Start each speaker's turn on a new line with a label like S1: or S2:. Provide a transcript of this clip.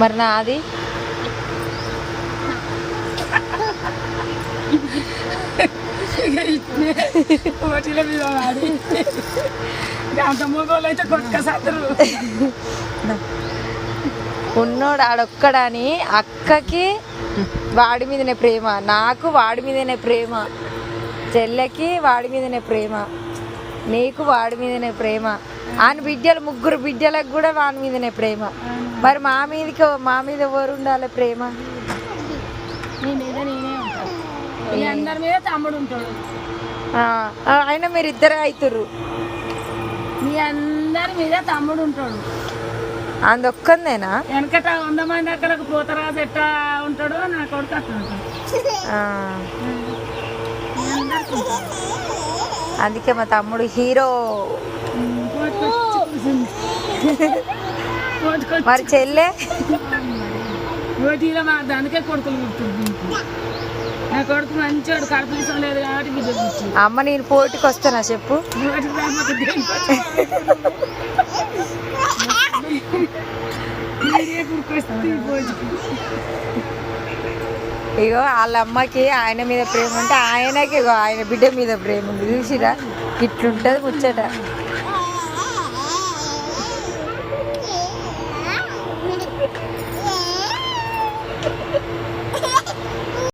S1: మరి నాది ఉన్నోడు ఆడొక్కడని అక్కకి వాడి మీదనే ప్రేమ, నాకు వాడి మీదనే ప్రేమ, చెల్లెకి వాడి మీదనే ప్రేమ, నీకు వాడి మీదనే ప్రేమ, ఆయన బిడ్డలు ముగ్గురు బిడ్డలకు కూడా వాడి మీదనే ప్రేమ. మరి మా మీద ఎవరు ఉండాలి ప్రేమ?
S2: నీ మీద నేనే ఉంటాను, మీ అందరి మీద తమ్ముడు ఉంటాడు.
S1: అయినా మీరు ఇద్దరే అవుతుర్రు.
S2: మీ అందరి మీద తమ్ముడు ఉంటాడు.
S1: అందొక్కందేనా?
S2: వెనకట 100 మంది అక్కడికి పోతరాజు ఎట్టా ఉంటాడో నా కొడుకు అట్లా ఉంటాడు.
S1: అందుకే మా తమ్ముడు హీరో. మరి చెల్లె
S2: పోటీలో మా దానికే కొడుకులు పుడుతుంది. నా కొడుకు మంచివాడు, కడుపు తీసం లేదు కాబట్టి బిడ్డలు పుట్టింది.
S1: అమ్మ నేను పోటీకి వస్తానా చెప్పు? ఇగో వాళ్ళ అమ్మకి ఆయన మీద ప్రేమ ఉంటే ఆయనకి ఆయన బిడ్డ మీద ప్రేమ ఉంది. చూసిరా ఇట్లుంటది ముచ్చట.